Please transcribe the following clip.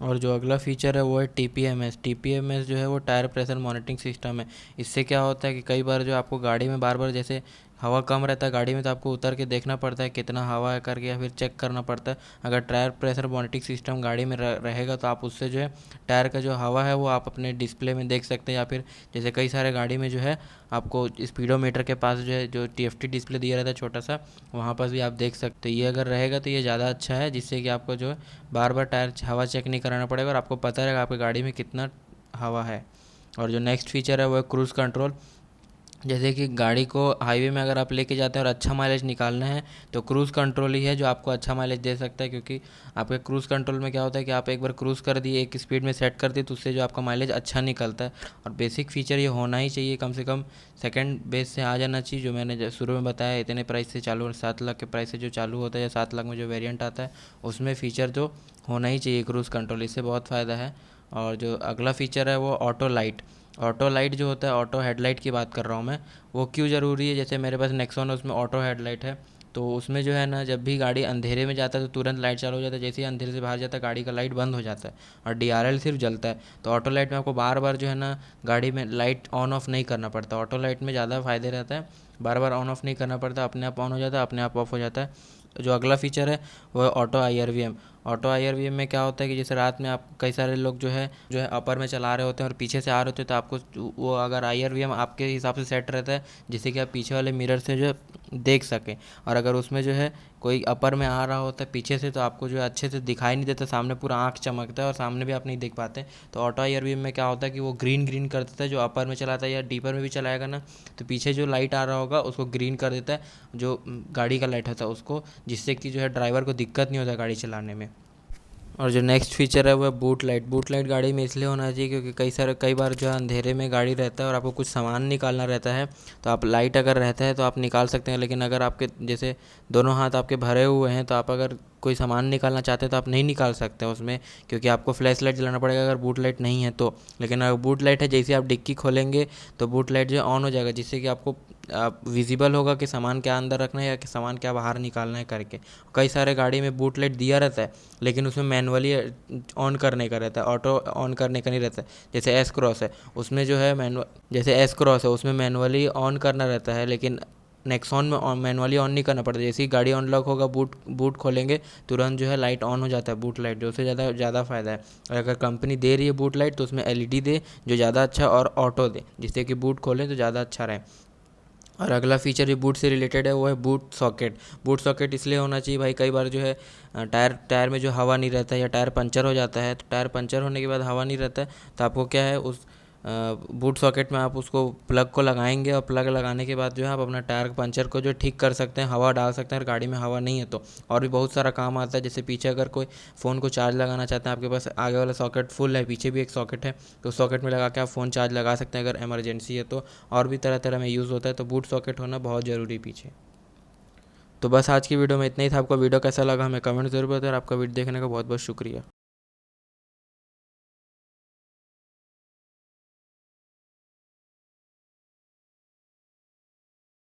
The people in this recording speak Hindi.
और जो अगला फीचर है वो है टीपीएमएस। टीपीएमएस जो है वो टायर प्रेशर मॉनिटरिंग सिस्टम है। इससे क्या होता है कि कई बार जो आपको गाड़ी में बार बार जैसे हवा कम रहता है गाड़ी में, तो आपको उतर के देखना पड़ता है कितना हवा है करके, या फिर चेक करना पड़ता है। अगर टायर प्रेशर मॉनिटरिंग सिस्टम गाड़ी में रहेगा तो आप उससे जो है टायर का जो हवा है वो आप अपने डिस्प्ले में देख सकते हैं, या फिर जैसे कई सारे गाड़ी में जो है आपको स्पीडोमीटर के पास जो है जो टीएफटी डिस्प्ले दिया रहता है छोटा सा, वहाँ पर भी आप देख सकते हैं। ये अगर रहेगा तो ये ज़्यादा अच्छा है, जिससे कि आपको जो है बार बार टायर हवा चेक नहीं कराना पड़ेगा और आपको पता रहेगा आपकी गाड़ी में कितना हवा है। और जो नेक्स्ट फीचर है वो है क्रूज़ कंट्रोल। जैसे कि गाड़ी को हाईवे में अगर आप लेके जाते हैं और अच्छा माइलेज निकालना है तो क्रूज़ कंट्रोल ही है जो आपको अच्छा माइलेज दे सकता है, क्योंकि आपके क्रूज़ कंट्रोल में क्या होता है कि आप एक बार क्रूज़ कर दिए, एक स्पीड में सेट कर दिए, तो उससे जो आपका माइलेज अच्छा निकलता है। और बेसिक फीचर ये होना ही चाहिए, कम से कम सेकंड बेस से आ जाना चाहिए। जो मैंने शुरू में बताया इतने प्राइस से चालू, 7 लाख के प्राइस से जो चालू होता है या 7 लाख में जो वेरियंट आता है उसमें फ़ीचर तो होना ही चाहिए क्रूज़ कंट्रोल, इससे बहुत फ़ायदा है। और जो अगला फ़ीचर है वो ऑटो लाइट। ऑटो लाइट जो होता है, ऑटो हेडलाइट की बात कर रहा हूँ मैं, वो क्यों ज़रूरी है। जैसे मेरे पास नेक्सॉन है उसमें ऑटो हेडलाइट है, तो उसमें जो है ना जब भी गाड़ी अंधेरे में जाता है तो तुरंत लाइट चालू हो जाता है, जैसे ही अंधेरे से बाहर जाता है गाड़ी का लाइट बंद हो जाता है और डीआरएल सिर्फ जलता है। तो ऑटो लाइट में आपको बार बार जो है ना गाड़ी में लाइट ऑन ऑफ नहीं करना पड़ता। ऑटो लाइट में ज़्यादा फ़ायदे रहता है, बार बार ऑन ऑफ नहीं करना पड़ता, अपने आप ऑन हो जाता है, अपने आप ऑफ हो जाता है। जो अगला फीचर है वो है ऑटो आईआरवीएम। ऑटो आईआरवीएम में क्या होता है कि जैसे रात में आप कई सारे लोग जो है अपर में चला रहे होते हैं और पीछे से आ रहे होते हैं, तो आपको वो अगर आईआरवीएम आपके हिसाब से सेट रहता है जिससे कि आप पीछे वाले मिरर से जो है देख सकें। और अगर उसमें जो है कोई अपर में आ रहा होता है पीछे से, तो आपको जो है अच्छे से दिखाई नहीं देता, सामने पूरा आँख चमकता है और सामने भी आप नहीं देख पाते। तो ऑटो आईआरवीएम में क्या होता है कि वो ग्रीन ग्रीन कर देता है, जो अपर में चलाता है या डीपर में भी चलाएगा ना, तो पीछे जो लाइट आ रहा होगा उसको ग्रीन कर देता है, जो गाड़ी का लाइट होता है उसको, जिससे कि जो है ड्राइवर को दिक्कत नहीं होता गाड़ी चलाने में। और जो नेक्स्ट फीचर है वो है बूट लाइट। बूट लाइट गाड़ी में इसलिए होना चाहिए क्योंकि कई बार जो है अंधेरे में गाड़ी रहता है और आपको कुछ सामान निकालना रहता है, तो आप लाइट अगर रहता है तो आप निकाल सकते हैं। लेकिन अगर आपके जैसे दोनों हाथ आपके भरे हुए हैं तो आप अगर कोई सामान निकालना चाहते हैं तो आप नहीं निकाल सकते हैं उसमें, क्योंकि आपको फ्लैश लाइट जलाना पड़ेगा अगर बूट लाइट नहीं है तो। लेकिन अगर बूट लाइट है, जैसे आप डिक्की खोलेंगे तो बूट लाइट जो है ऑन हो जाएगा, जिससे कि आपको आप विजिबल होगा कि सामान क्या अंदर रखना है या कि सामान क्या बाहर निकालना है करके। कई सारे गाड़ी में बूट लाइट दिया रहता है लेकिन उसमें मैनुअली ऑन करने का रहता है, ऑटो ऑन करने का नहीं रहता है। जैसे एस क्रॉस है उसमें जो है मैनुअली ऑन करना रहता है, लेकिन नेक्सॉन में मैनुअली ऑन नहीं करना पड़ता। जैसे ही गाड़ी अनलॉक होगा, बूट बूट खोलेंगे, तुरंत जो है लाइट ऑन हो जाता है बूट लाइट, जो उससे ज़्यादा ज़्यादा फ़ायदा है। और अगर कंपनी दे रही है बूट लाइट तो उसमें एलईडी दे जो ज़्यादा अच्छा, और ऑटो दे जिससे कि बूट खोलें तो ज़्यादा अच्छा रहे। और अगला फीचर भी बूट से रिलेटेड है वो है बूट सॉकेट। बूट सॉकेट इसलिए होना चाहिए भाई, कई बार जो है टायर में जो हवा नहीं रहता है या टायर पंचर हो जाता है, तो टायर पंचर होने के बाद हवा नहीं रहता है, तो आपको क्या है उस बूट सॉकेट में आप उसको प्लग को लगाएंगे और प्लग लगाने के बाद जो है आप अपना टायर पंचर को जो ठीक कर सकते हैं, हवा डाल सकते हैं। और गाड़ी में हवा नहीं है तो और भी बहुत सारा काम आता है। जैसे पीछे अगर कोई फ़ोन को चार्ज लगाना चाहते हैं, आपके पास आगे वाला सॉकेट फुल है, पीछे भी एक सॉकेट है, तो सॉकेट में लगा के आप फ़ोन चार्ज लगा सकते हैं अगर इमरजेंसी है तो। और भी तरह तरह में यूज़ होता है, तो बूट सॉकेट होना बहुत ज़रूरी पीछे। तो बस आज की वीडियो में इतना ही था। आपको वीडियो कैसा लगा हमें कमेंट ज़रूर बताएं, और आपका वीडियो देखने का बहुत बहुत शुक्रिया।